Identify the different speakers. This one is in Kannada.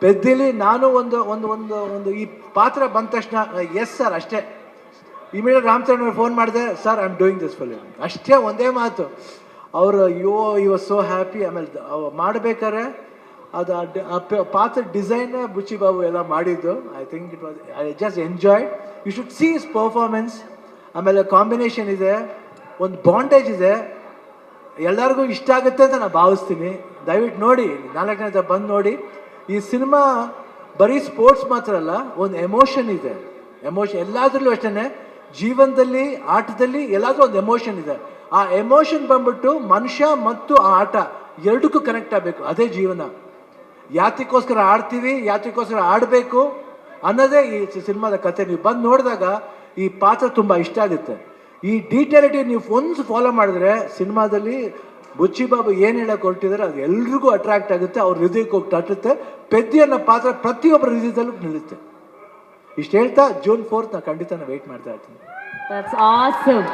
Speaker 1: ಪೆದ್ದಿಲಿ ನಾನು ಒಂದು ಒಂದು ಒಂದು ಒಂದು ಈ ಪಾತ್ರ ಬಂದ ತಕ್ಷಣ ಎಸ್ ಸರ್ ಅಷ್ಟೇ. ಇಮಿಡಿಯೇಟ್ ರಾಮಚಂದ್ರ ಅವ್ರು ಫೋನ್ ಮಾಡಿದೆ, sir I am doing this film, ಅಷ್ಟೇ ಒಂದೇ ಮಾತು. ಅವರು ಯು ವಾಸ್ ಸೋ ಹ್ಯಾಪಿ. ಆಮೇಲೆ ಮಾಡಬೇಕಾದ್ರೆ ಅದು ಪಾತ್ರ ಡಿಸೈನ್ ಬುಚ್ಚಿ ಬಾಬು ಎಲ್ಲ ಮಾಡಿದ್ದು. I think it was, I just enjoy. You should see his performance. ಆಮೇಲೆ ಕಾಂಬಿನೇಷನ್ ಇದೆ, ಒಂದು ಬಾಂಡೇಜ್ ಇದೆ, ಎಲ್ಲರಿಗೂ ಇಷ್ಟ ಆಗುತ್ತೆ ಅಂತ ನಾನು ಭಾವಿಸ್ತೀನಿ. ದಯವಿಟ್ಟು ನೋಡಿ, 4 ಗಂಟೆ ಬಂದು ನೋಡಿ. ಈ ಸಿನಿಮಾ ಬರೀ ಸ್ಪೋರ್ಟ್ಸ್ ಮಾತ್ರ ಅಲ್ಲ, ಒಂದು ಎಮೋಷನ್ ಇದೆ. ಎಮೋಷನ್ ಎಲ್ಲಾದ್ರಲ್ಲೂ ಅಷ್ಟೇ, ಜೀವನದಲ್ಲಿ, ಆಟದಲ್ಲಿ ಎಲ್ಲಾದ್ರೂ ಒಂದು ಎಮೋಷನ್ ಇದೆ. ಆ ಎಮೋಷನ್ ಬಂದ್ಬಿಟ್ಟು ಮನುಷ್ಯ ಮತ್ತು ಆ ಆಟ ಎರಡಕ್ಕೂ ಕನೆಕ್ಟ್ ಆಗಬೇಕು. ಅದೇ ಜೀವನ. ಯಾತಕ್ಕೋಸ್ಕರ ಆಡ್ತೀವಿ, ಯಾತಕ್ಕೋಸ್ಕರ ಆಡಬೇಕು ಅನ್ನೋದೇ ಈ ಸಿನಿಮಾದ ಕತೆ. ನೀವು ಬಂದು ನೋಡಿದಾಗ ಈ ಪಾತ್ರ ತುಂಬ ಇಷ್ಟ ಆಗುತ್ತೆ. ಈ ಡೀಟೇಲಿಟಿ ನೀವು ಒಂದು ಫಾಲೋ ಮಾಡಿದ್ರೆ ಸಿನಿಮಾದಲ್ಲಿ ಬುಚ್ಚಿ ಬಾಬು ಏನು ಹೇಳಕ್ಕೆ ಹೊರಟಿದ್ದಾರೆ ಅದು ಎಲ್ರಿಗೂ ಅಟ್ರಾಕ್ಟ್ ಆಗುತ್ತೆ, ಅವ್ರ ಹೃದಯಕ್ಕೆ ಹೋಗಿ ತಟ್ಟುತ್ತೆ. ಪೆದ್ದಿ ಅನ್ನೋ ಪಾತ್ರ ಪ್ರತಿಯೊಬ್ಬರ ಹೃದಯದಲ್ಲೂ ನಿಲ್ಲುತ್ತೆ. ಇಷ್ಟು ಹೇಳ್ತಾ June 4th ನಾನು ಖಂಡಿತ ವೆಯ್ಟ್ ಮಾಡ್ತಾ ಇರ್ತೀನಿ.
Speaker 2: That's awesome.